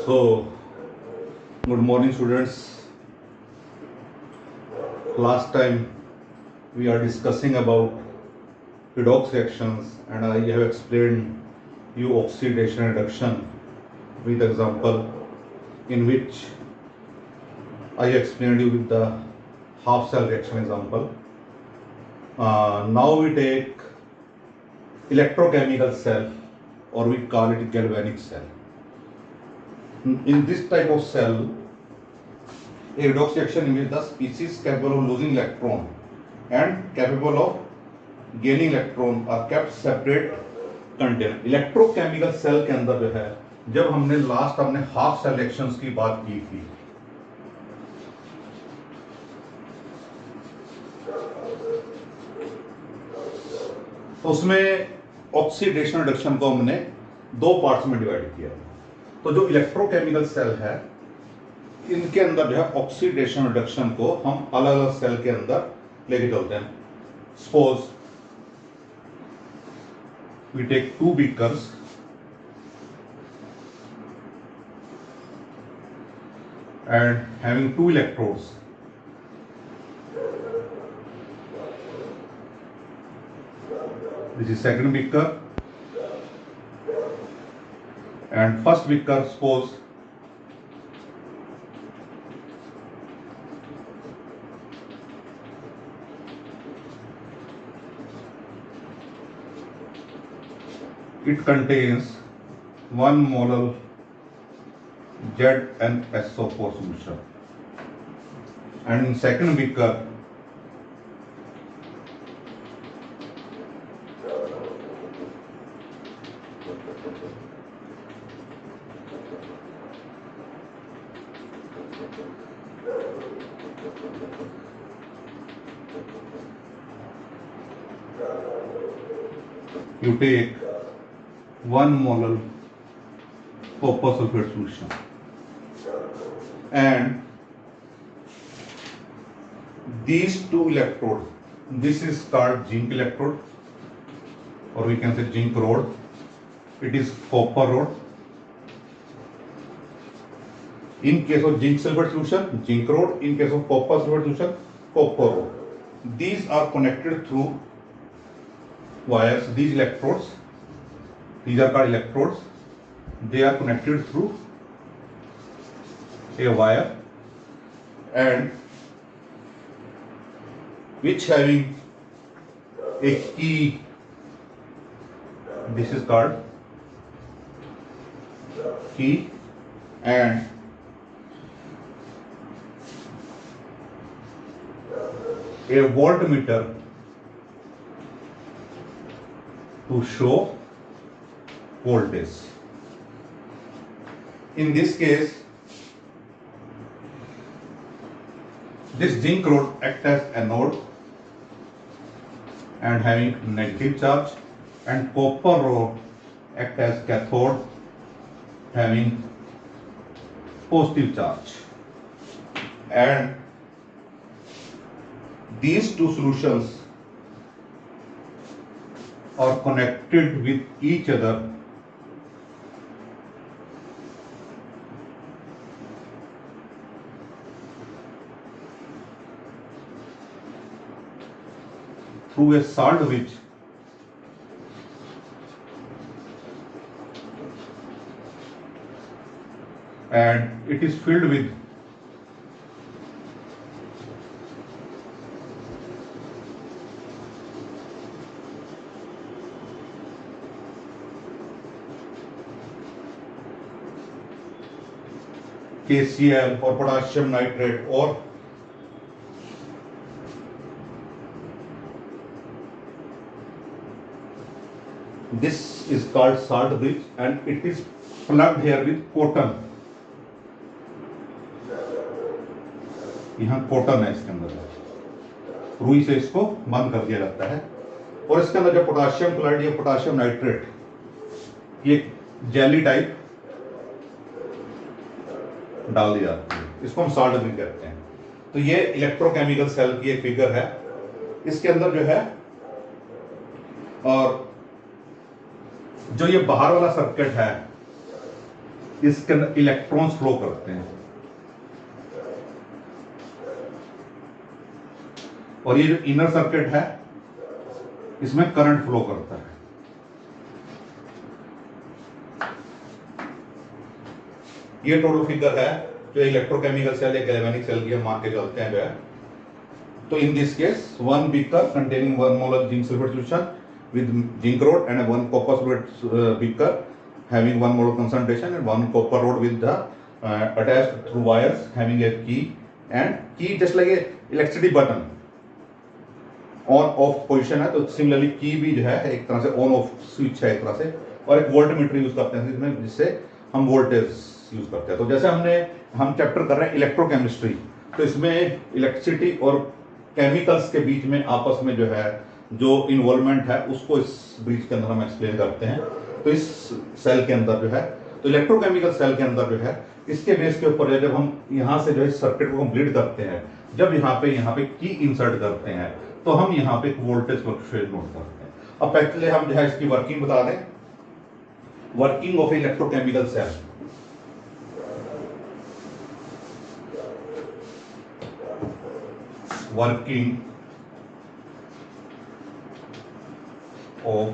So, good morning, students. Last time we are discussing about redox reactions, and I have explained you oxidation reduction with example, in which I explained you with the half cell reaction example. Now we take electrochemical cell, or we call it galvanic cell. In this type of cell, a redox reaction in which the species capable of losing electron and capable of gaining electron are kept separate container. Electrochemical cell के अंदर जो है, जब हमने half cell reactions की बात की थी, तो उसमें ऑक्सीडेशन रिडक्शन को हमने दो पार्ट्स में डिवाइड किया. तो जो इलेक्ट्रोकेमिकल सेल है, इनके अंदर जो है ऑक्सीडेशन रिडक्शन को हम अलग अलग सेल के अंदर लेके चलते हैं. Suppose we take two beakers and having two electrodes. This is second beaker, and first beaker, suppose it contains 1 molar ZnSO4 solution, and in second beaker you take 1 molar copper sulfate solution, and these two electrodes, this is called zinc electrode, or we can say zinc rod. It is copper rod. In case of zinc sulfate solution, zinc rod. In case of copper sulfate solution, copper rod. These are connected through wires. These electrodes, these are called electrodes. They are connected through a wire, and which having a key. This is called key, and a voltmeter to show voltage. In this case, this zinc rod acts as anode and having negative charge, and copper rod acts as cathode having positive charge. And these two solutions are connected with each other through a sandwich, and it is filled with KCl or potassium nitrate, or this is called salt bridge, and it is plugged here with cotton. यहाँ cotton है इसके अंदर, रुई से इसको बंद कर दिया जाता है, और इसके अंदर जो पोटाशियम क्लोराइड या पोटाशियम नाइट्रेट, ये जेली टाइप डाल दी जाती है. इसको हम साल्ट भी कहते हैं. तो ये इलेक्ट्रोकेमिकल सेल की एक फिगर है. इसके अंदर जो है, और जो ये बाहर वाला सर्किट है, इसके अंदर इलेक्ट्रॉन्स फ्लो करते हैं, और ये जो इनर सर्किट है इसमें करंट फ्लो करता है। ये टोटल फिगर है जो इलेक्ट्रोकेमिकल सेल या गैल्वेनिक सेल की हम मान के चलते हैं जो है। तो in this case one beaker containing 1 molar zinc sulphate solution with zinc rod and 1 copper sulfate beaker having 1 molar concentration and 1 copper rod with the attached through wires having a key and key just like a electricity button on off position है। तो similarly की भी जो है एक तरह से on off switch है एक तरह से, और एक वोल्ट मीटर यूज करते हैं इसमें, जिससे हम वोल्टेज यूज करते हैं। तो जैसे हम चैप्टर कर रहे हैं इलेक्ट्रोकेमिस्ट्री, तो इसमें इलेक्ट्रिसिटी और केमिकल्स के बीच में आपस में जो है जो इन्वॉल्वमेंट है उसको इस ब्रीच के अंदर हम एक्सप्लेन करते हैं। तो इस सेल के अंदर जो है, तो इलेक्ट्रोकेमिकल सेल के अंदर जो है इसके बेस के ऊपर जब हम यहाँ से जो है सर्किट को कंप्लीट करते हैं, जब यहाँ पे की इंसर्ट करते हैं तो हम यहाँ पे वोल्टेज फ्लक्चुएशन नोट करते हैं। अब पहले हम जो है इसकी वर्किंग बता दें। Working of electrochemical cell, working of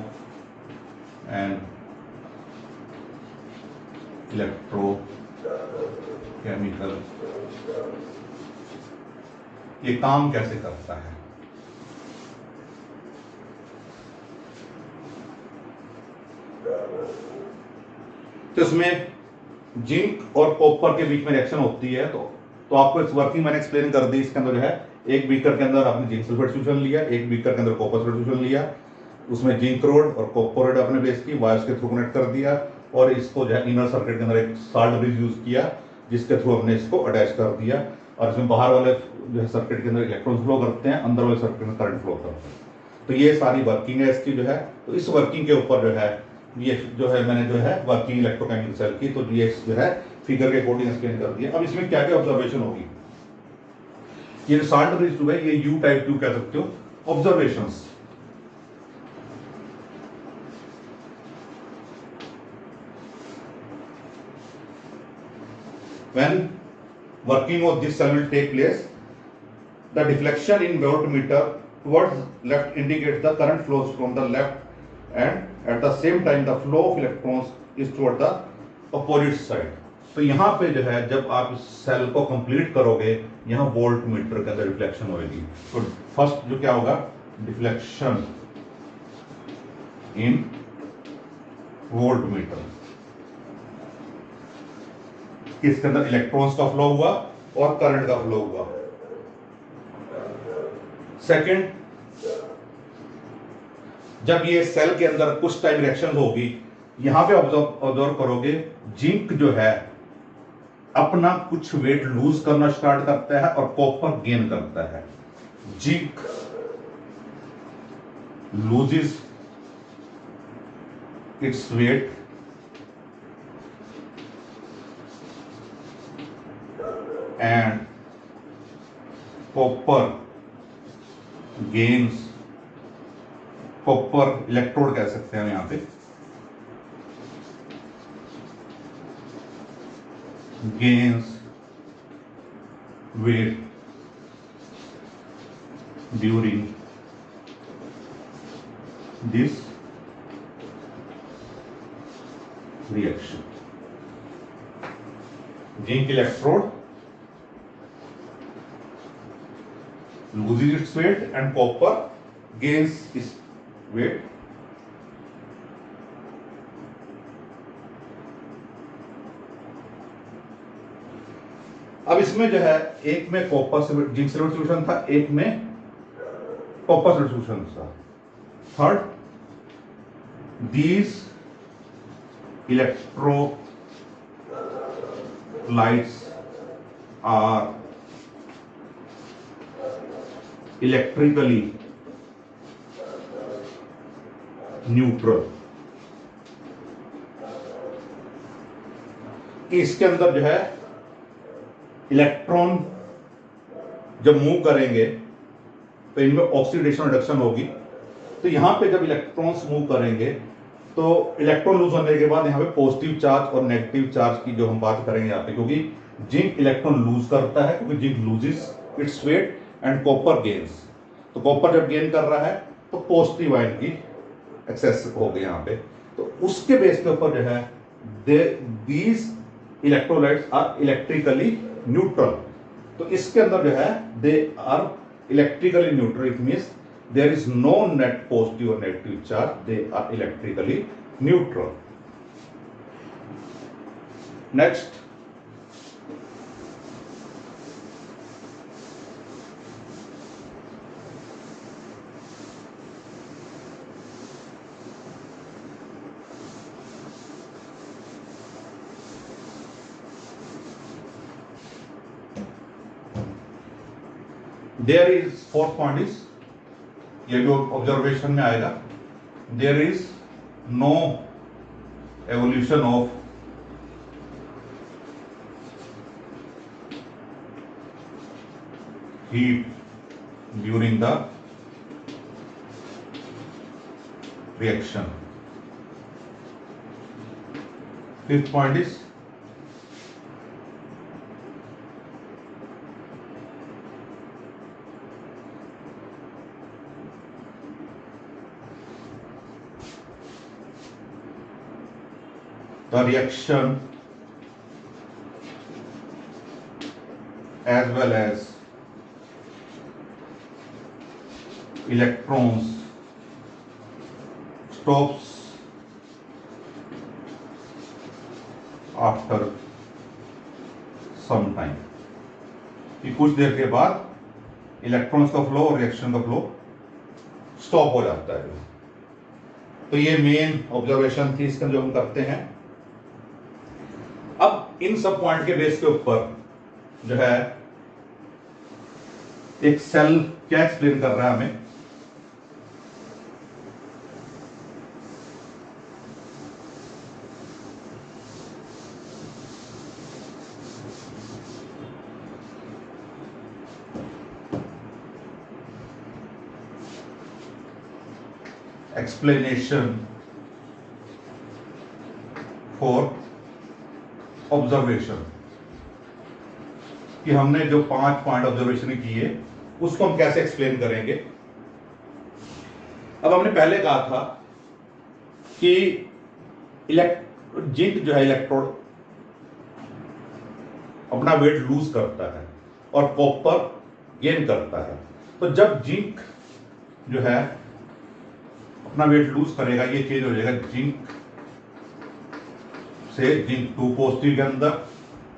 an electrochemical, ये काम कैसे करता है। तो इसमें जिंक और कॉपर के बीच में रिएक्शन होती है। तो आपको इस वर्किंग मैंने एक्सप्लेन कर दी। इसके अंदर जो है एक बीकर के अंदर आपने जिंक सल्फेट सॉल्यूशन लिया, एक बीकर के अंदर कॉपर सल्फेट सॉल्यूशन लिया, उसमें जिंक रोड और कॉपर रोड आपने बेस की वायर्स के थ्रू कनेक्ट कर दिया, और इसको जो है इनर सर्किट के अंदर एक साल्ट ब्रिज यूज किया जिसके थ्रू हमने इसको अटैच कर दिया, और इसमें बाहर वाले जो है सर्किट के अंदर इलेक्ट्रॉन फ्लो करते हैं, अंदर वाले सर्किट में करंट फ्लो करते हैं। तो ये सारी वर्किंग है इसकी जो है। तो इस वर्किंग के ऊपर जो है ये जो है मैंने जो है वर्किंग इलेक्ट्रोकेमिकल सेल की, तो ये जो है फिगर के अकॉर्डिंग एक्सप्लेन कर दिया। अब इसमें क्या क्या ऑब्जर्वेशन होगी। ये साल्ट ब्रिज जो है ये यू टाइप ट्यूब कह सकते हो। Observations, when working of this cell will take place, the deflection in voltmeter towards left indicates the current flows from the left, and at the same time the flow of electrons is toward the opposite side. तो यहाँ पे जो है जब आप इस cell को complete करोगे, यहाँ वोल्ट मीटर के अंदर रिफ्लेक्शन होगी। तो फर्स्ट जो क्या होगा, डिफ्लेक्शन इन वोल्ट मीटर, इसके अंदर इलेक्ट्रॉन्स का फ्लो हुआ और करंट का फ्लो हुआ। सेकंड, जब ये सेल के अंदर कुछ टाइम रिएक्शन होगी, यहां पे ऑब्जर्व करोगे जिंक जो है अपना कुछ वेट लूज करना स्टार्ट करता है और कॉपर गेन करता है। Zinc loses its weight and copper gains, copper electrode कह सकते हैं हम यहां पे, gains weight during this reaction. Zinc electrode loses its weight and copper gains its weight. अब इसमें जो है एक में कॉपर जिंक सल्फेट सॉल्यूशन था, एक में कॉपर सल्फेट सॉल्यूशन था। Third, these electrolytes are electrically neutral. इसके अंदर जो है इलेक्ट्रॉन जब मूव करेंगे तो इनमें ऑक्सीडेशन रिडक्शन होगी। तो यहां पे जब इलेक्ट्रॉन्स मूव करेंगे तो इलेक्ट्रॉन लूज होने के बाद यहाँ पे पॉजिटिव चार्ज और नेगेटिव चार्ज की जो हम बात करेंगे यहाँ पे, क्योंकि जिंक इलेक्ट्रॉन लूज करता है, क्योंकि zinc loses its weight and copper gains. तो कॉपर जब गेन कर रहा है तो पॉजिटिव आयन की एक्सेस हो गई यहाँ पे। तो उसके बेस के ऊपर जो है these electrolytes are electrically neutral. तो इसके अंदर जो है they are electrically neutral, it means there is no net positive or negative charge, they are electrically neutral. Next, there is fourth point is, ये जो ऑब्जर्वेशन में आएगा, there is no evolution of heat during the reaction. Fifth point is the reaction as well as electrons stops after some time, कि कुछ देर के बाद electrons का flow और रिएक्शन का फ्लो स्टॉप हो जाता है। तो ये मेन ऑब्जर्वेशन थी इसका जो हम करते हैं। अब इन सब पॉइंट के बेस के ऊपर जो है एक सेल क्या एक्सप्लेन कर रहा है हमें, एक्सप्लेनेशन फॉर ऑब्जर्वेशन, कि हमने जो 5 पॉइंट ऑब्जर्वेशन किए उसको हम कैसे एक्सप्लेन करेंगे। अब हमने पहले कहा था कि जिंक जो है इलेक्ट्रोड अपना वेट लूज करता है और कॉपर गेन करता है। तो जब जिंक जो है अपना वेट लूज करेगा, ये चेंज हो जाएगा जिंक से जिंक 2 पॉजिटिव के अंदर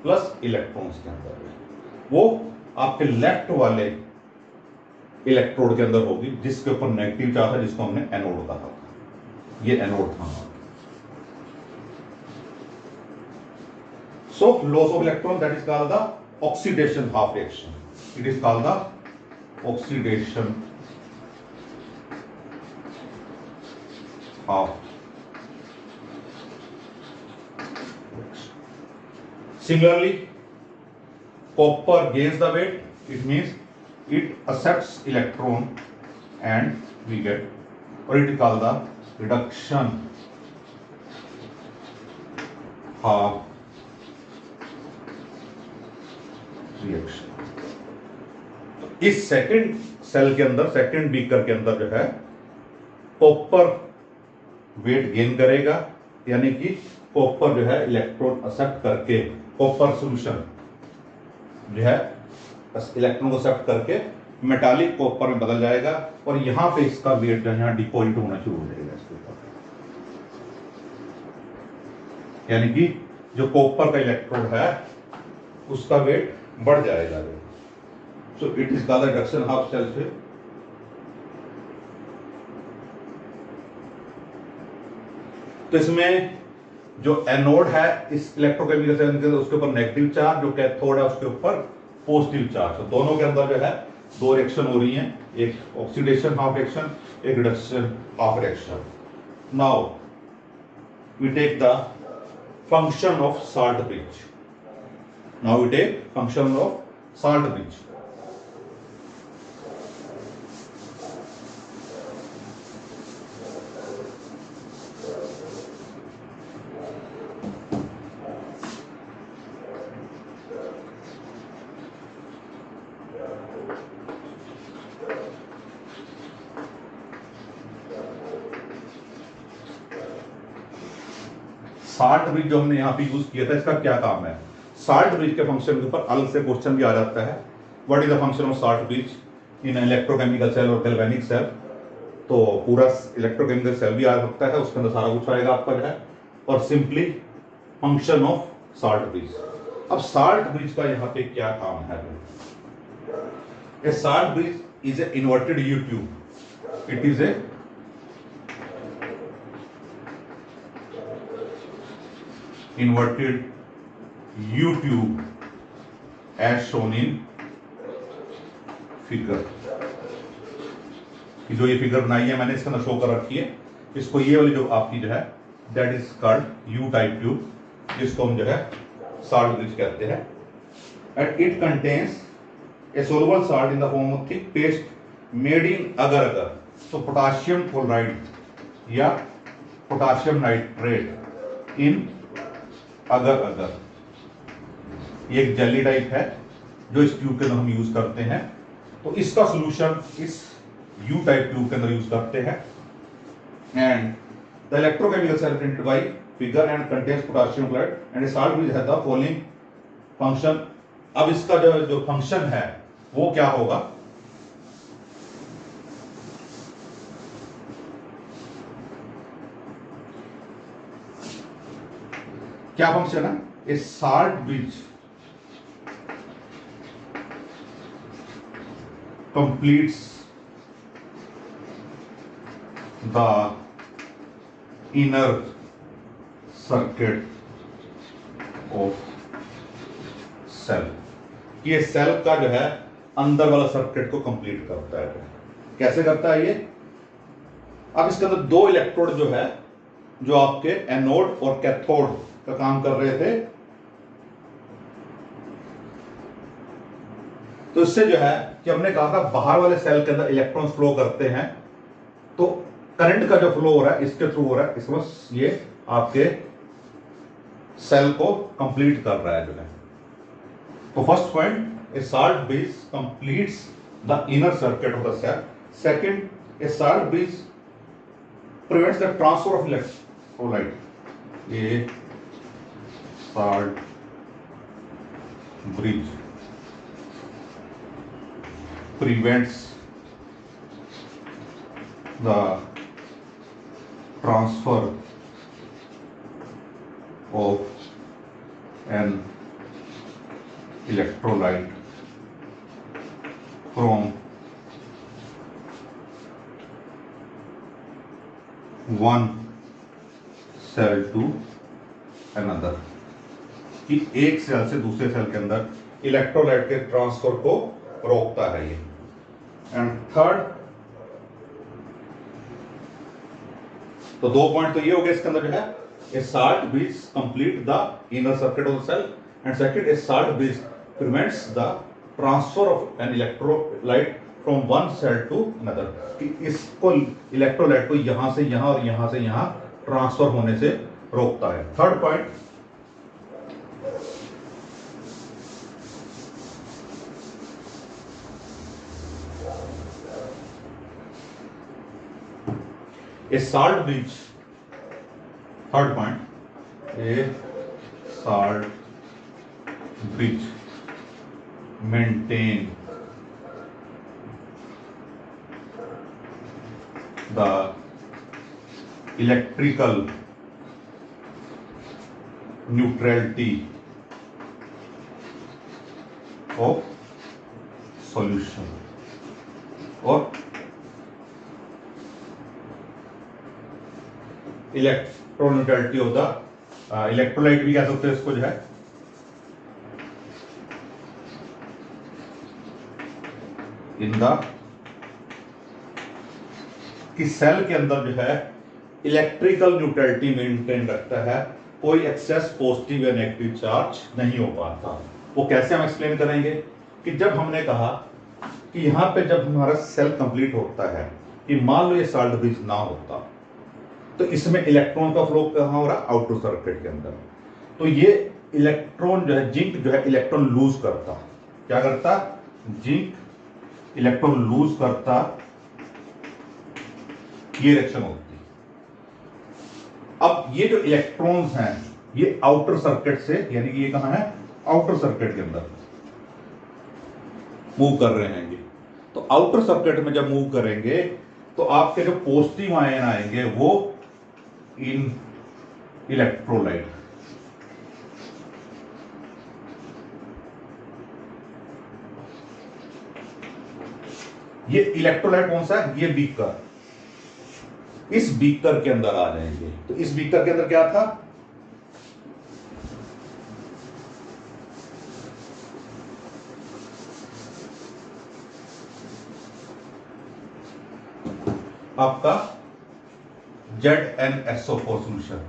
प्लस इलेक्ट्रॉन्स के अंदर, वो आपके लेफ्ट वाले इलेक्ट्रोड के अंदर होगी जिसके ऊपर नेगेटिव चार्ज है, जिसको हमने एनोड कहा था। ये एनोड था। So loss of electron, that is called the oxidation half reaction, it is called the oxidation half. Similarly, copper gains the weight, it means it accepts electron and we get, or it is called the reduction half reaction. इस second cell के अंदर, second beaker के अंदर जो है copper weight gain करेगा, यानी कि कॉपर जो है इलेक्ट्रॉन एक्सेप्ट करके, कॉपर सॉल्यूशन जो है इलेक्ट्रॉन को एक्सेप्ट करके मेटालिक कॉपर में बदल जाएगा और यहां पे इसका वेट जो है यहां डिपॉजिट होना शुरू हो जाएगा इसके ऊपर, यानी कि जो कॉपर का इलेक्ट्रोड है उसका वेट बढ़ जाएगा। So it is called reduction half self. तो इसमें जो एनोड है इस इलेक्ट्रोकेमिकल सेल के उसके ऊपर नेगेटिव चार्ज, जो कैथोड है उसके ऊपर पॉजिटिव चार्ज। तो दोनों के अंदर जो है 2 रिएक्शन हो रही हैं, एक ऑक्सीडेशन हाफ रिएक्शन, एक reduction half reaction. Now we take the function of salt bridge. Now we take function of salt bridge. Salt bridge जो हमने यहाँ पे यूज किया था, इसका क्या काम है? साल्ट ब्रिज के फंक्शन के ऊपर अलग से क्वेश्चन भी आ जाता है, what is the function of salt bridge in electrochemical cell और गैल्वेनिक सेल। तो पूरा इलेक्ट्रोकेमिकल सेल भी आ सकता है, उसके अंदर सारा कुछ आएगा आपका जो है, और simply function of salt bridge. अब साल्ट ब्रिज का यहाँ पे क्या काम है? A salt bridge is a inverted U tube, it is a inverted U tube as shown in figure. जो ये फिगर बनाई है मैंने, इसके अंदर शो कर रखी है। इसको ये वाली जो आपकी जो है that is called you type tube, जिसको हम जो है साल्ट ब्रिज कहते हैं। And it contains A soluble salt in the form of thick paste made in अगर अगर, तो पोटाशियम क्लोराइड या पोटाशियम नाइट्रेट इन अगर अगर, ये एक जेली टाइप है जो इस ट्यूब के अंदर हम यूज करते हैं। तो इसका सॉल्यूशन इस यू टाइप ट्यूब के अंदर यूज करते हैं। And the electrochemical cell printed by figure and contains potassium chloride and salt bridge has the following function. अब इसका जो फंक्शन है वो क्या होगा? क्या फंक्शन है? A salt bridge completes the inner circuit of cell। ये सेल का जो है अंदर वाला सर्किट को कंप्लीट करता है। कैसे करता है ये? अब इसके अंदर दो इलेक्ट्रोड जो है, जो आपके एनोड और कैथोड का काम कर रहे थे, तो इससे जो है कि हमने कहा था बाहर वाले सेल के अंदर इलेक्ट्रॉन्स फ्लो करते हैं, तो करंट का जो फ्लो हो रहा है इसके थ्रू हो रहा है, इसमें ये आपके सेल को कंप्लीट कर रहा है जो है। तो first point, a salt bridge completes the inner circuit of the cell. Second, a salt bridge prevents the transfer of electrolyte. A salt bridge prevents the transfer of an electrolyte from one cell to another, कि एक cell से दूसरे cell के अंदर electrolyte के transfer को रोकता है ये। एंड थर्ड, तो दो पॉइंट तो ये हो गए इसके अंदर जो है, a salt bridge complete the inner circuit of the cell, and second, a salt bridge prevents the transfer of an electrolyte from one cell to another, कि इसको इलेक्ट्रोलाइट को यहां से यहां और यहां से यहां ट्रांसफर होने से रोकता है। Third point, a salt bridge, third point, a salt bridge maintain the electrical neutrality of solution, और इलेक्ट्रोन्यूट्रलिटी ऑफ द इलेक्ट्रोलाइट भी कह सकते हैं इसको जो है, इन द, कि सेल के अंदर जो है इलेक्ट्रिकल न्यूट्रलिटी मेंटेन रखता है, कोई एक्सेस पॉजिटिव या नेगेटिव चार्ज नहीं हो पाता। वो कैसे हम एक्सप्लेन करेंगे? कि जब हमने कहा कि यहां पे जब हमारा सेल कंप्लीट होता है, कि मान लो ये साल्ट ब्रिज ना होता तो इसमें इलेक्ट्रॉन का फ्लो कहां हो रहा? आउटर सर्किट के अंदर। तो ये इलेक्ट्रॉन जो है, जिंक जो है इलेक्ट्रॉन लूज करता, क्या करता? जिंक इलेक्ट्रॉन लूज करता, ये रिएक्शन होती। अब ये जो इलेक्ट्रॉन्स हैं ये आउटर सर्किट से, यानी कि ये कहां है, आउटर सर्किट के अंदर मूव कर रहे हैं ये। तो आउटर सर्किट में जब मूव करेंगे तो आपके जो पॉजिटिव आयन आएंगे वो इन इलेक्ट्रोलाइट, ये इलेक्ट्रोलाइट कौन सा है, ये बीकर, इस बीकर के अंदर आ जाएंगे। तो इस बीकर के अंदर क्या था, आपका ZnSO4 सोल्यूशन।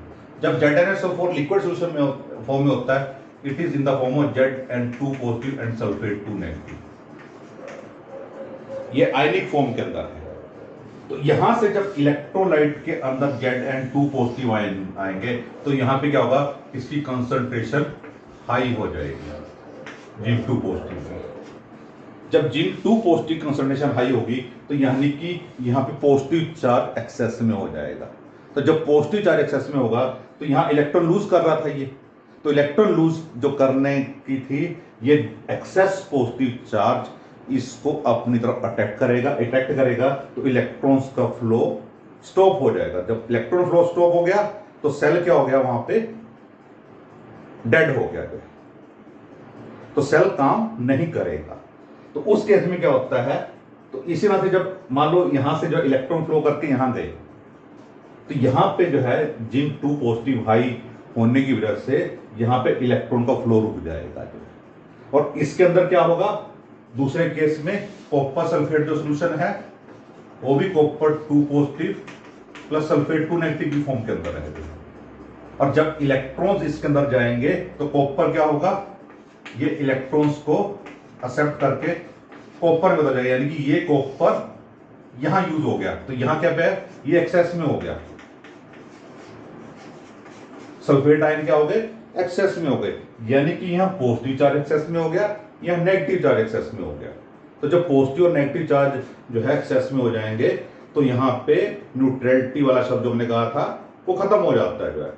जब ZnSO4 लिक्विड सोल्यूशन में फॉर्म में होता है, it is in the form of Zn2 positive and sulphate 2 negative, ये आयनिक फॉर्म के अंदर है। तो यहां से जब इलेक्ट्रोलाइट के अंदर Zn2 पॉजिटिव आयन आएंगे तो यहां पे क्या होगा, इसकी कंसंट्रेशन हाई हो जाएगी Zn2 पॉजिटिव। जब Zn2 पॉजिटिव कंसंट्रेशन हाई होगी तो यानी कि यहां पे पॉजिटिव चार्ज एक्सेस में हो जाएगा। तो जब पॉजिटिव चार्ज एक्सेस में होगा तो यहां इलेक्ट्रॉन लूज कर रहा था ये, तो इलेक्ट्रॉन लूज जो करने की थी, ये एक्सेस पॉजिटिव चार्ज इसको अपनी तरफ अट्रैक्ट करेगा तो इलेक्ट्रॉन्स का फ्लो स्टॉप हो जाएगा। जब इलेक्ट्रॉन फ्लो स्टॉप हो गया तो सेल क्या हो गया, वहां पे डेड हो गया, तो सेल काम नहीं करेगा। तो उस केस में क्या होता है, तो इसी तरह से जब मान लो यहां से जो इलेक्ट्रॉन फ्लो करके यहां गए तो यहां पे जो है Zn2 पॉजिटिव हाई होने की वजह से यहां पे इलेक्ट्रॉन का फ्लो रुक जाएगा जो है। और इसके अंदर क्या होगा, दूसरे केस में कॉपर सल्फेट जो सोल्यूशन है वो भी copper 2 positive plus sulphate 2 negative की फॉर्म के अंदर है। और जब इलेक्ट्रॉन्स इसके अंदर जाएंगे तो कॉपर क्या होगा, ये इलेक्ट्रॉन्स को एक्सेप्ट करके कॉपर में बदल जाएगा, यानी कि ये कॉपर यहां यूज हो गया तो यहां क्या पे है, ये एक्सेस में हो गया, सल्फेट आयन क्या हो गए, एक्सेस में हो गए, यानी कि यहां पॉजिटिव चार्ज एक्सेस में हो गया, यहां नेगेटिव चार्ज एक्सेस में हो गया। तो जब पॉजिटिव और नेगेटिव चार्ज जो है एक्सेस में हो जाएंगे तो यहां पे न्यूट्रलिटी वाला शब्द जो हमने कहा था वो खत्म हो जाता है जो है।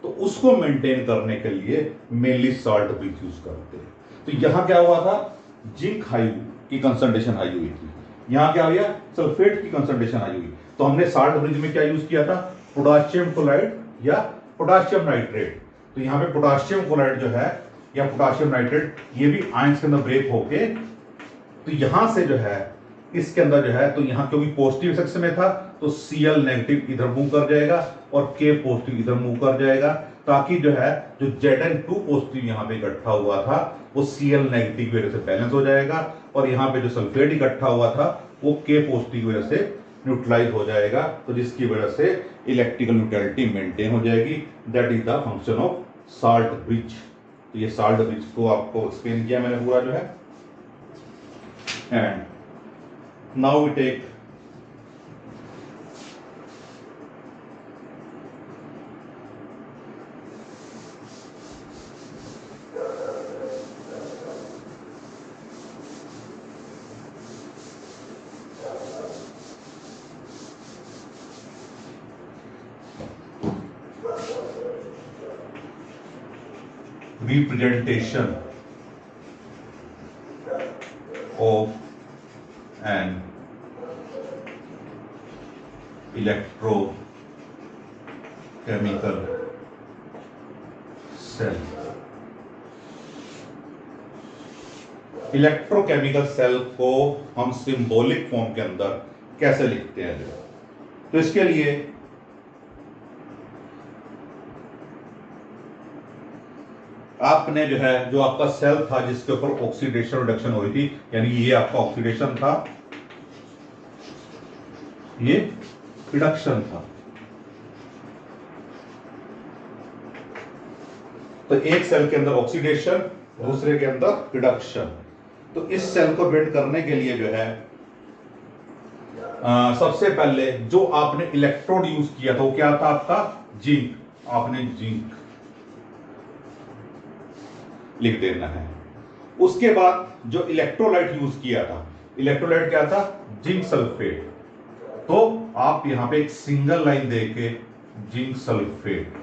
तो उसको मेंटेन करने के लिए मेनली साल्ट ब्रिज यूज करते हैं। तो यहां क्या हुआ था, जिंक हाई की कंसंट्रेशन हाई हुई थी, यहां क्या हुआ, सल्फेट की कंसंट्रेशन हाई हुई। तो हमने साल्ट ब्रिज में क्या यूज किया था, पोटाशियम क्लोराइड या पोटाशियम नाइट्रेट। तो यहां पे पोटाशियम क्लोराइड जो है या पोटाशियम नाइट्रेट, ये भी आयंस के अंदर ब्रेक होके, तो यहां से जो है इसके अंदर जो है, तो यहां क्योंकि पॉजिटिव सेक्शन में था तो Cl नेगेटिव इधर मूव कर जाएगा और K पॉजिटिव इधर मूव कर जाएगा, ताकि जो है जो Zn2 पॉजिटिव यहां पे इकट्ठा हुआ था वो Cl नेगेटिव की वजह से बैलेंस हो जाएगा, और यहां पे जो सल्फेट इकट्ठा हुआ था वो K पॉजिटिव की वजह से न्यूट्रलाइज हो जाएगा, तो जिसकी वजह से इलेक्ट्रिकल न्यूट्रलिटी मेंटेन हो जाएगी। That is the function of salt bridge. तो ये साल्ट ब्रिज को आपको एक्सप्लेन किया मैंने पूरा जो है। And now we take representation of an electrochemical cell। Electrochemical cell को हम सिंबॉलिक फॉर्म के अंदर कैसे लिखते हैं, तो इसके लिए आपने जो है, जो आपका सेल था जिसके ऊपर ऑक्सीडेशन रिडक्शन हो रही थी, यानी ये आपका ऑक्सीडेशन था, ये रिडक्शन था। तो एक सेल के अंदर ऑक्सीडेशन, दूसरे के अंदर रिडक्शन। तो इस सेल को बिल्ड करने के लिए जो है सबसे पहले जो आपने इलेक्ट्रोड यूज किया था वो क्या था आपका, जिंक। आपने जिंक लिख देना है। उसके बाद जो इलेक्ट्रोलाइट यूज किया था, इलेक्ट्रोलाइट क्या था, जिंक सल्फेट। तो आप यहां पे एक सिंगल लाइन देके जिंक सल्फेट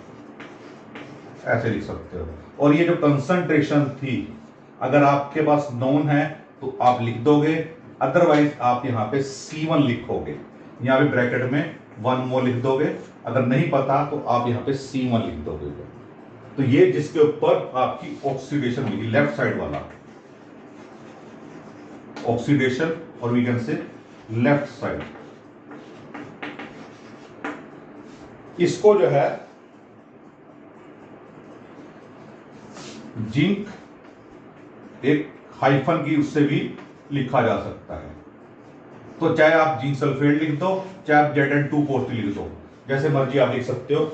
ऐसे लिख सकते हो। और ये जो कंसंट्रेशन थी, अगर आपके पास नोन है तो आप लिख दोगे, अदरवाइज आप यहाँ पे C1 लिखोगे, यहाँ पे ब्रैकेट में 1 मोल लिख दोगे। अगर नहीं पता तो आप यहाँ पे C1 लिख दोगे। तो ये जिसके ऊपर आपकी ऑक्सीडेशन हुई, लेफ्ट साइड वाला ऑक्सीडेशन, और we can say left side, इसको जो है जिंक एक हाइफन की उससे भी लिखा जा सकता है। तो चाहे आप जिंक सल्फेट लिख दो, चाहे आप Zn2 लिख दो, जैसे मर्जी आप लिख सकते हो,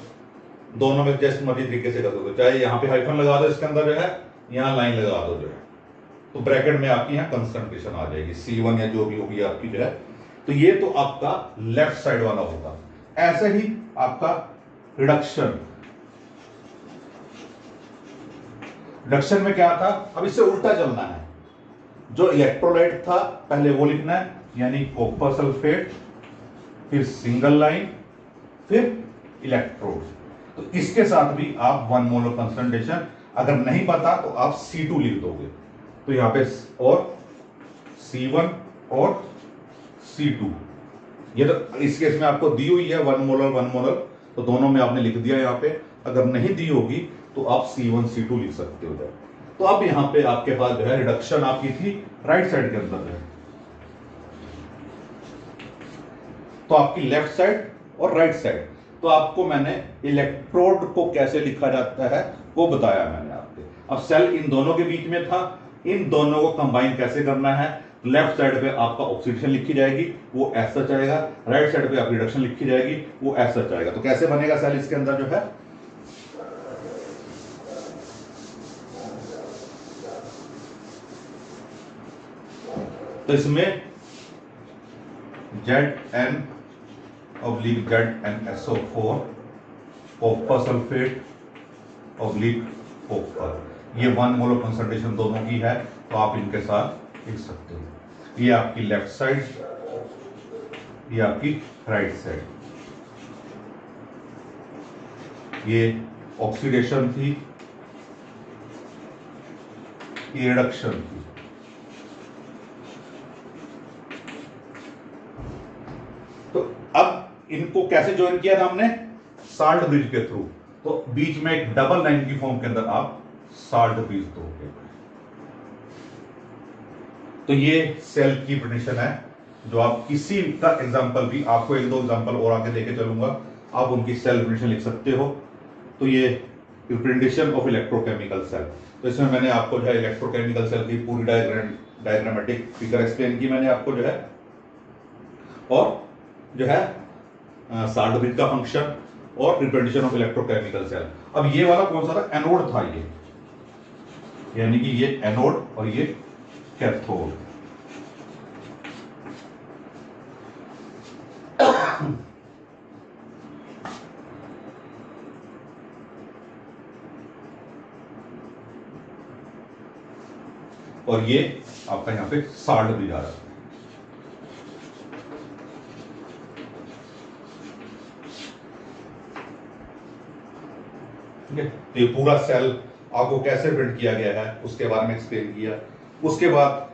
दोनों में जैसे मर्जी तरीके से कर दो। चाहे यहाँ पे हाइफन लगा दो, इसके अंदर जो है यहाँ लाइन लगा दो जो है, तो ब्रैकेट में आपकी यहाँ कंसंट्रेशन आ जाएगी C1 या जो भी होगी आपकी जो है। तो ये तो आपका लेफ्ट साइड वाला होगा। ऐसे ही आपका रिडक्शन, रिडक्शन में क्या था, अब इससे उल्टा चलना है। जो इलेक्ट्रोलाइट था पहले वो लिखना है, यानी कॉपर सल्फेट, फिर सिंगल लाइन, फिर इलेक्ट्रोड। तो इसके साथ भी आप 1 मोलर कंसंट्रेशन, अगर नहीं पता तो आप C2 लिख दोगे। तो यहां पे और C1 और C2, ये तो इस केस में आपको दी हुई है 1 मोलर 1 मोलर, तो दोनों में आपने लिख दिया यहाँ पे। अगर नहीं दी होगी तो आप C1 C2 लिख सकते हो। तो अब यहाँ पे आपके पास जो है रिडक्शन आपकी थी राइट साइड के अंदर है, तो आपकी लेफ्ट साइड और राइट साइड। तो आपको मैंने इलेक्ट्रोड को कैसे लिखा जाता है वो बताया मैंने आपको। अब सेल इन दोनों के बीच में था, इन दोनों को कंबाइन कैसे करना है। लेफ्ट साइड पे आपका ऑक्सीडेशन लिखी जाएगी, वो एज सच आएगा। राइट साइड पे आपकी रिडक्शन लिखी जाएगी, वो एज सच आएगा। तो कैसे बनेगा सेल इसके अंदर जो है, तो इसमें Zn oblique ZnSO4 copper sulphate oblique copper, ये 1 मोलर कंसंट्रेशन दोनों की है, तो आप इनके साथ लिख सकते हो। ये आपकी लेफ्ट साइड, ये आपकी राइट साइड। ये ऑक्सीडेशन थी, ये रिडक्शन थी। तो अब इनको कैसे ज्वाइन किया था हमने, साल्ट ब्रिज के थ्रू। तो बीच में एक डबल लाइन की फॉर्म के अंदर आप साल्ट ब्रिज दोगे। तो ये सेल की प्रेडिक्शन है, जो आप किसी का एग्जांपल भी, आपको 1-2 एग्जांपल और आगे देके चलूंगा, आप उनकी सेल प्रेडिक्शन लिख सकते हो। तो ये प्रेडिक्शन ऑफ इलेक्ट्रोकेमिकल सेल, तो इसमें मैंने आपको जो है इलेक्ट्रोकेमिकल सेल की पूरी डायग्रामेटिक फिगर एक्सप्लेन की मैंने आपको जो है, और जो है साल्ट ब्रिज का फंक्शन और रिप्रेजेंटेशन ऑफ इलेक्ट्रोकेमिकल सेल। अब ये वाला कौन सा था, एनोड था ये, यानी कि ये एनोड और ये कैथोड। और ये आपका यहां पे साल्ट ब्रिज आ रहा है। तो ये पूरा सेल आपको कैसे प्रिंट किया गया है उसके बारे में एक्सप्लेन किया। उसके बाद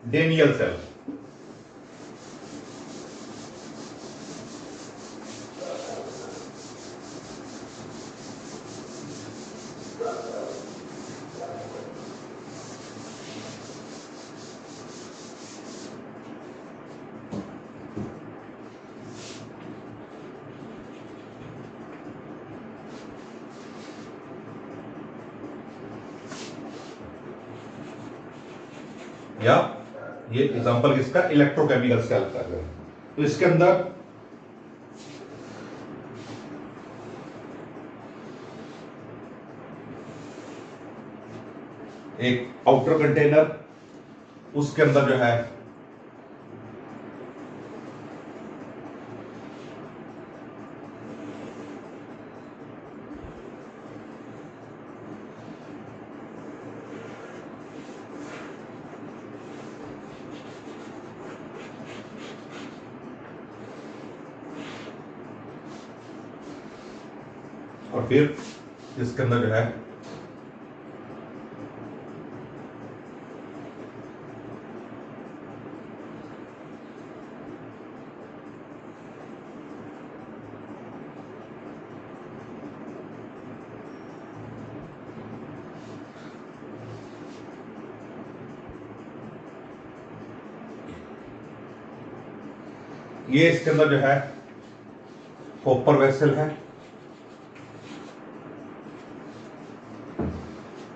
डेनियल सेल, या ये एग्जांपल किसका, इलेक्ट्रोकेमिकल सेल का है। तो इसके अंदर एक आउटर कंटेनर, उसके अंदर जो है और फिर इसके अंदर जो है ये इसके अंदर जो है कॉपर वेसल है।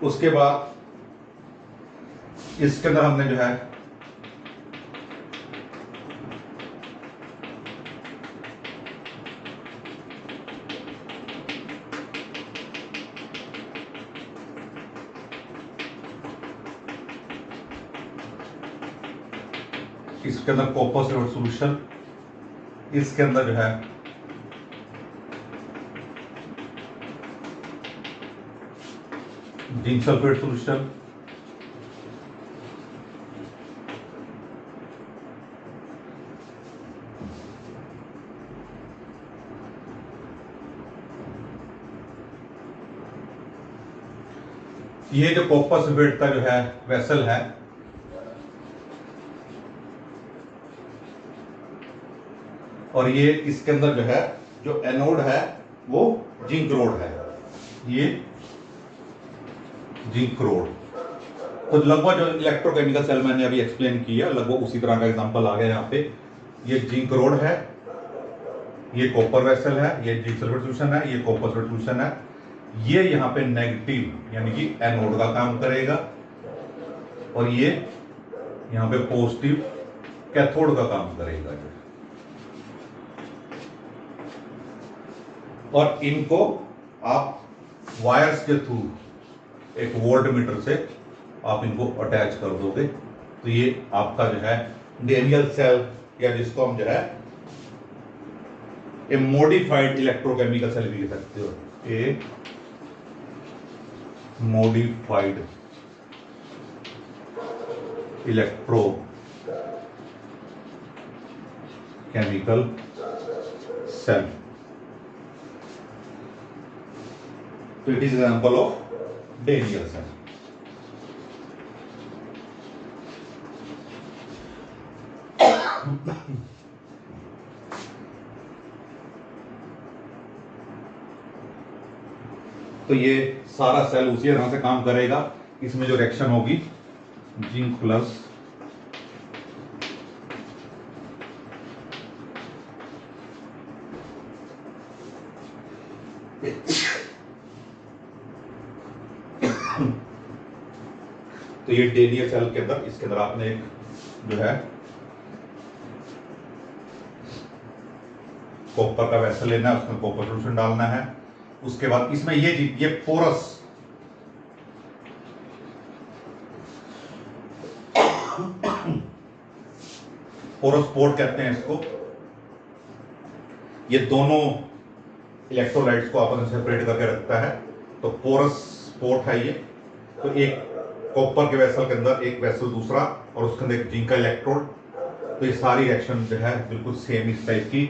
उसके बाद इसके अंदर हमने जो है इसके अंदर कॉपर सिल्वर सॉल्यूशन, इसके अंदर जो है जिंक सल्फेट सॉल्यूशन, ये जो कॉपर सल्फेट का जो है वेसल है, और ये इसके अंदर जो है जो एनोड है वो जिंक रोड है, ये जिंक रोड। तो लगभग जो इलेक्ट्रोकेमिकल सेल मैंने अभी एक्सप्लेन किया लगभग उसी तरह का एग्जांपल आ गया यहाँ पे। ये जिंक रोड है, ये कॉपर वेसल है, ये जिंक सल्फेट सॉल्यूशन है, ये कॉपर सल्फेट सॉल्यूशन है। ये यहाँ पे नेगेटिव यानी कि एनोड का काम करेगा, और ये यहाँ पे पॉजिटिव कैथोड का काम करेगा। और इनको आप वायर्स के थ्रू एक वोल्ट मीटर से आप इनको अटैच कर दोगे, तो ये आपका जो है डेनियल सेल, या जिसको हम जो है ए मॉडिफाइड इलेक्ट्रोकेमिकल सेल भी कह सकते हो, a modified electro chemical cell. So it is an example of Daniell cell. तो ये सारा सेल उसी तरह से काम करेगा। इसमें जो रिएक्शन होगी जिंक प्लस तो ये डेनियल सेल के अंदर, इसके अंदर आपने एक जो है कॉपर का वेसल लेना है, उसमें कॉपर सॉल्यूशन डालना है। उसके बाद इसमें ये पोरस पोर्ट कहते हैं इसको। ये दोनों इलेक्ट्रोलाइट्स को आपस में सेपरेट करके रखता है, तो पोरस पोर्ट है ये। तो एक कॉपर के वेसल के अंदर एक वेसल दूसरा, और उसके अंदर एक जिंक का इलेक्ट्रोड। तो ये सारी रिएक्शन जो है बिल्कुल सेम इस टाइप की,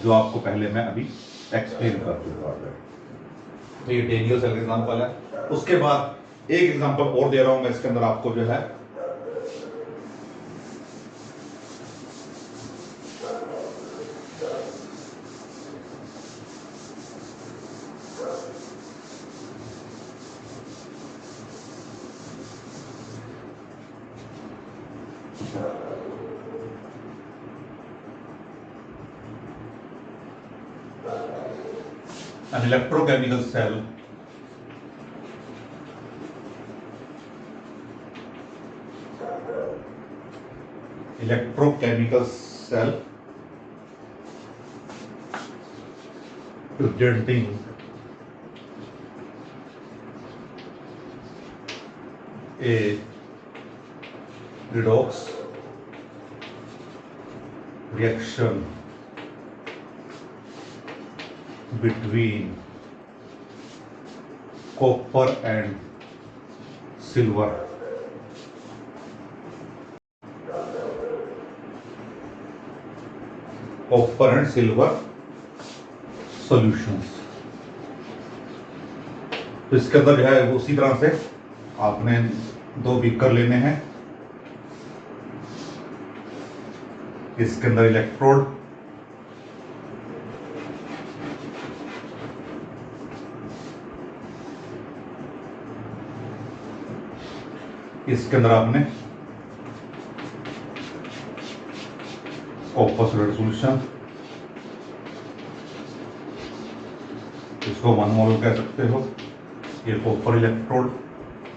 जो आपको पहले मैं अभी एक्सप्लेन कर चुका हूं। तो ये डेनियल सेल का एग्जांपल है। उसके बाद एक एग्जांपल और दे रहा हूं मैं इसके अंदर आपको जो है an electrochemical cell presenting a redox reaction between copper and silver. Copper and silver solutions. तो इसके अंदर जो है उसी तरह से आपने 2 बीकर लेने हैं, इसके अंदर इलेक्ट्रोड, इसके अंदर आपने कॉपर सल्फेट सॉल्यूशन, इसको 1 मोल कह सकते हो, ये कॉपर इलेक्ट्रोड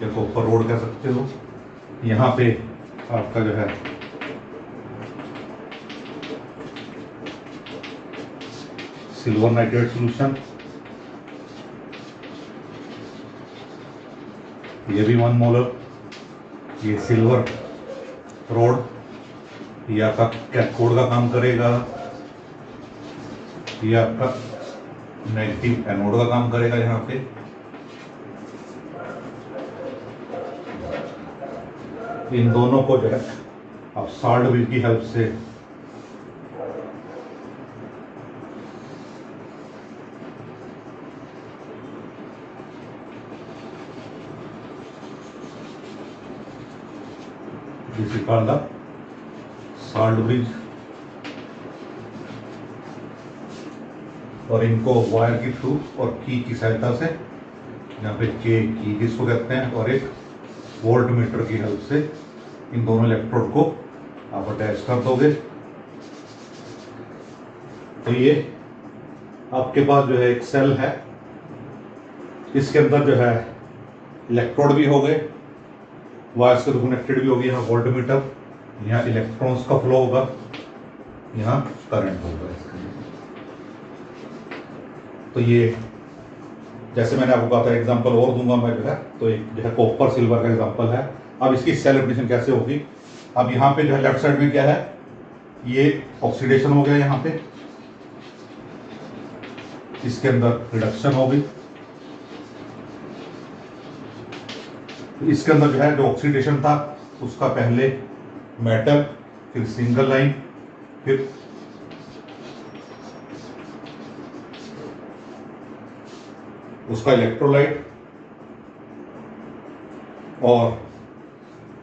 या कॉपर रोड कह सकते हो। यहाँ पे आपका जो है सिल्वर नाइट्रेट सॉल्यूशन, ये भी 1 मोलर, ये सिल्वर रोड, ये आपका कैथोड का काम करेगा, ये आपका नेगेटिव एनोड का काम करेगा। यहाँ पे इन दोनों को जो है आप सॉल्ट ब्रिज की हेल्प से निकाल दा सॉल्ट ब्रिज, और इनको वायर के थ्रू और की सहायता से, यहाँ पे की जिसको कहते हैं, और एक वोल्ट मीटर की हेल्प से इन दोनों इलेक्ट्रोड को आप अटैच कर दोगे। तो ये आपके पास जो है एक सेल है, इसके अंदर जो है इलेक्ट्रोड भी हो गए, वायर्स के कनेक्टेड भी होगी, यहाँ वोल्ट मीटर, यहाँ इलेक्ट्रॉन्स का फ्लो होगा, यहाँ करंट होगा। तो ये जैसे मैंने आपको कहा था, एग्जांपल और दूंगा मैं जो है, तो एक जो है कॉपर सिल्वर का एग्जांपल है। अब इसकी सेल एप्लीकेशन कैसे होगी, अब यहाँ पे जो है लेफ्ट साइड में क्या है, ये ऑक्सीडेशन हो गया, यहाँ पे इसके अंदर रिडक्शन होगी, इसके अंदर जो है जो ऑक्सीडेशन था उसका पहले मेटल, फिर सिंगल लाइन, फिर उसका इलेक्ट्रोलाइट, और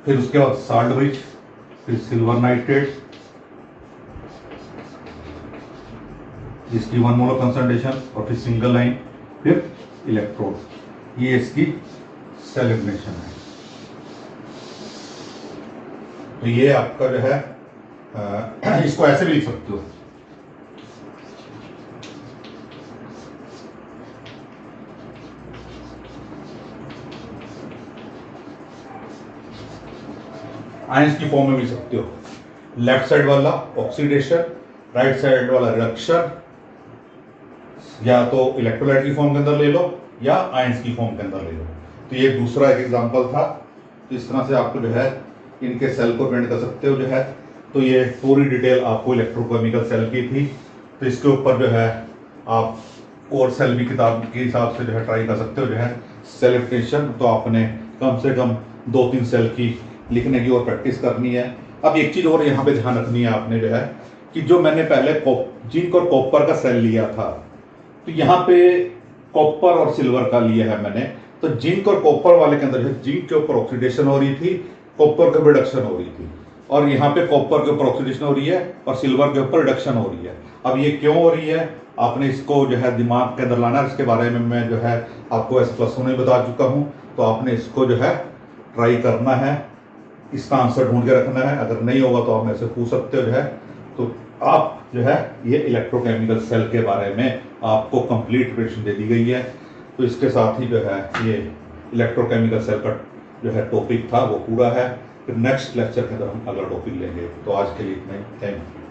फिर उसके बाद सॉल्ट ब्रिज, फिर सिल्वर नाइट्रेट, जिसकी 1 मोलर कंसंट्रेशन, और फिर सिंगल लाइन, फिर इलेक्ट्रोड। ये इसकी सेल इग्निशन है। तो ये आपका जो है इसको ऐसे भी लिख सकते हो, आयंस की फॉर्म में भी सकते हो, लेफ्ट साइड वाला ऑक्सीडेशन, राइट साइड वाला रिडक्शन, या तो इलेक्ट्रोलाइट की फॉर्म के अंदर ले लो या आयंस की फॉर्म के अंदर ले लो। तो ये दूसरा एक एग्जांपल था। तो इस तरह से आपको जो है इनके सेल को पेंट कर सकते हो जो है। तो ये पूरी डिटेल आपको इलेक्ट्रोकेमिकल सेल की थी। तो इसके ऊपर जो है आप और सेल भी किताब के हिसाब से जो है ट्राई कर सकते हो जो है। सेल एप्लीकेशन तो आपने कम से कम 2-3 सेल की लिखने की और प्रैक्टिस करनी है। अब एक चीज़ और यहाँ पे ध्यान रखनी है आपने जो है कि जो मैंने पहले जिंक और कॉपर का सेल लिया था, तो यहाँ पे कॉपर और सिल्वर का लिया है मैंने। तो जिंक और कॉपर वाले के अंदर जो जिंक के ऊपर ऑक्सीडेशन हो रही थी, कॉपर के ऊपर रिडक्शन हो रही थी, और यहाँ पे कॉपर के ऊपर ऑक्सीडेशन हो रही है और सिल्वर के ऊपर रिडक्शन हो रही है। अब ये क्यों हो रही है आपने इसको जो है दिमाग के अंदर लाना है। इसके बारे में मैं जो है आपको S+1 में बता चुका हूँ। तो आपने इसको जो है ट्राई करना है, इसका आंसर ढूंढ के रखना है। अगर नहीं होगा तो आप मेरे से पूछ सकते हो जो है। तो आप जो है ये इलेक्ट्रोकेमिकल सेल के बारे में आपको कंप्लीट प्रिपरेशन दे दी गई है। तो इसके साथ ही जो है ये इलेक्ट्रोकेमिकल सेल का जो है टॉपिक था वो पूरा है। फिर नेक्स्ट लेक्चर के अंदर हम अगला टॉपिक लेंगे। तो आज के लिए इतना ही, थैंक यू।